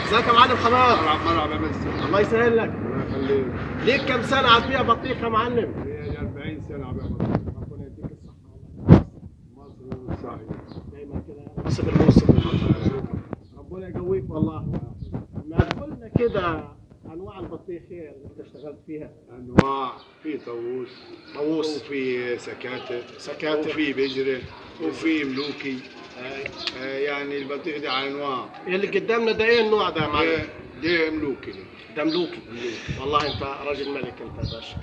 ازيك يا معلم حماد؟ مرحبا يا مستر. الله يسهل لك. الله يخليك. ليك كم سنة على تبيع بطيخ يا معلم؟ هي 40 سنة عم بيع بطيخ. ربنا يديك الصحة. مصر والصحيح. دايما كده نصب الموسم. ربنا يقويك والله. ما تقول لنا كده انواع البطيخ اللي انت اشتغلت فيها؟ أنواع، في طاووس طاووس وفي سكاتة سكاتة. وفي بجرة وفي ملوكي. يعني البطيخ ده على أنواع. اللي قدامنا ده ايه النوع ده يا معلم؟ ده ملوكي. ده ملوكي. والله انت راجل ملك انت يا باشا.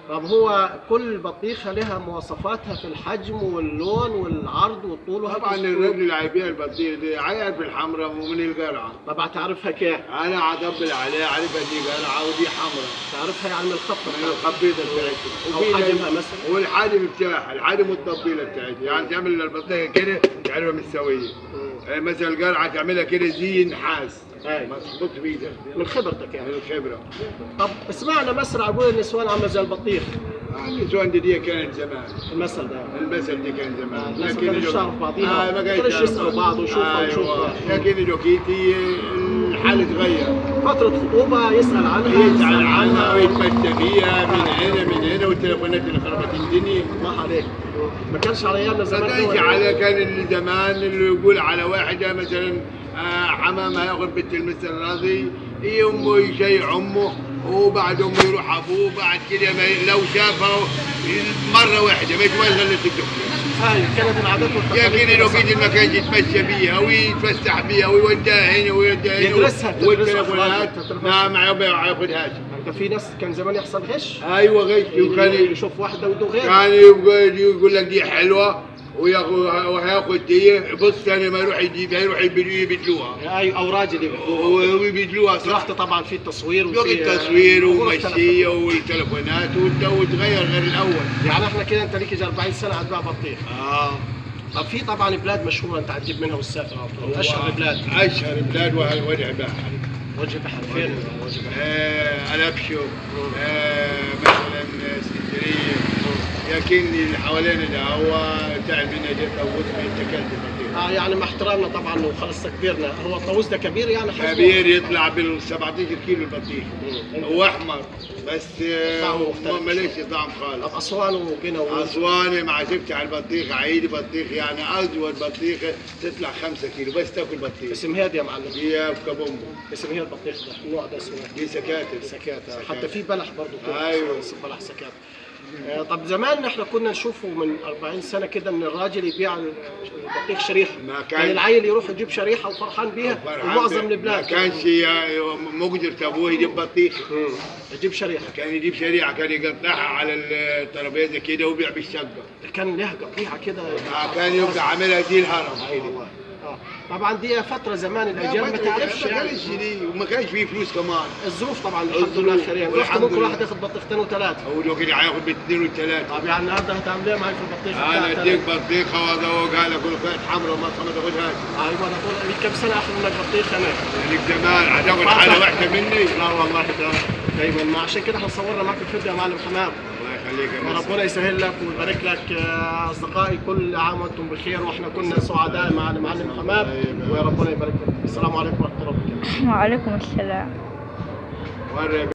طب هو كل بطيخة لها مواصفاتها في الحجم واللون والعرض والطول وهكذا؟ طبعا الراجل اللي هيبيع البطيخ ده عارف الحمراء ومن القرعة. طبعا تعرفها كيف؟ أنا عطبل عليها عارفها دي قرعة ودي حمراء. تعرفها يعني من الخط من الخبيزة بتاعتها. او حجمها مثلا؟ والحجم بتاعها، الحجم والتطبيله بتاعتها، يعني تعمل البطيخه كده تعملها مستويه. مثلا القرعه تعملها كده زي النحاس. ما تخبط بايدك. من خبرتك يعني. من الخبره. طب اسمعنا مسرع اقول النسوان عامله زي البطيخ. النسوان دي كانت زمان. المثل ده المثل دي كان زمان. الناس ما كانتش تعرف بعضيها. ما ما كانوش يسالوا بعض ويشوفوا ايوه. لكن دلوقتي الحال اتغير. فترة خطوبة يسأل عنها يسأل عنها ويتمشى فيها من هنا من هنا، والتليفونات اللي خربت الدنيا. الله عليك. ما كانش على ايامنا زمان. ما كانش على، كان اللي زمان اللي يقول على واحدة مثلا حمام هياخد بنت المثل راضي، امه يشيع امه وبعد امه يروح ابوه، بعد كده لو شافه مره واحده ما يتولى الا الدخله. هاي كانت العادات والتقاليد. لكن لو في المكان يتمشى بيها ويتفسح بيها ويوديها هنا ويوديها هنا يدرسها والتليفونات ما ياخذهاش. انت في ناس كان زمان يحصل غش. ايوه غش. وكان يشوف واحده ويدو غير. كان يقول لك دي حلوه وهياخد دي، بص ثاني ما يروح يجيبها يروح يبدلوها. اي او راجل ويبدلوها صح. رحت طبعا في التصوير وفي التصوير ومشيه والتليفونات وتغير غير الاول. يعني احنا كده انت ليك 40 سنه هتبيع بطيخ. طب في طبعا بلاد مشهوره انت هتجيب منها والسافر على طول. اشهر بلاد. اشهر بلاد وجه بحر. وجه بحر فين؟ وجه بحر. ألبشو. مثلا اسكندريه. لكن اللي حوالينا ده هو تعب لنا جت طاووس ما اتكلت بطيخ. يعني مع احترامنا طبعا وخلص كبيرنا، هو الطاووس ده كبير يعني حجمه؟ كبير يطلع بال 17 كيلو البطيخ. هو احمر بس طعمه مختلف. ماليش طعم خالص. طب اسوان وقنا اسوان مع شفت على البطيخ عيدي بطيخ، يعني ازود بطيخه تطلع 5 كيلو بس تاكل بطيخ. اسم هادي يا معلم. هي كبومبو. اسم هي البطيخ ده النوع ده اسمه دي سكاتة. سكاتة. حتى في بلح برضه كده. ايوه بلح سكاتة. طب زمان احنا كنا نشوفه من 40 سنه كده ان الراجل يبيع البطيخ شريحه. يعني العيل يروح يجيب شريحه وفرحان بيها في معظم البلاد. ما كانش مقدر ابوه يجيب بطيخ. يجيب شريحه. كان يجيب شريحه كان يقطعها على الترابيزه كده ويبيع بالشقه. كان لها قطيعه كده. كان يبقى عاملها دي الهرم. والله. طبعا دي فتره زمان الاجيال ما تعرفش ما كانش دي وما كانش فيه فلوس كمان. الظروف طبعا الحمد لله خير. ممكن واحد ياخذ بطيختين وثلاثه. هو لو كده هياخذ باثنين وثلاثه. طب يعني النهارده هتعمل ايه معي في البطيخ؟ انا اديك بطيخه واذوقها لك ولو كانت حمراء وما تاخذهاش. ايوه انا اقول لك كم سنه اخذ منك بطيخ انا؟ لك زمان هتاخذ حاله واحده مني؟ لا والله ده دايما ما عشان كده احنا صورنا معك الفيديو يا معلم حمام. خليك ربنا يسهل لك ويبارك لك. اصدقائي كل عام وانتم بخير، واحنا كنا سعداء مع المعلم حمام وربنا يبارك لك. السلام عليكم ورحمه الله وبركاته. وعليكم السلام.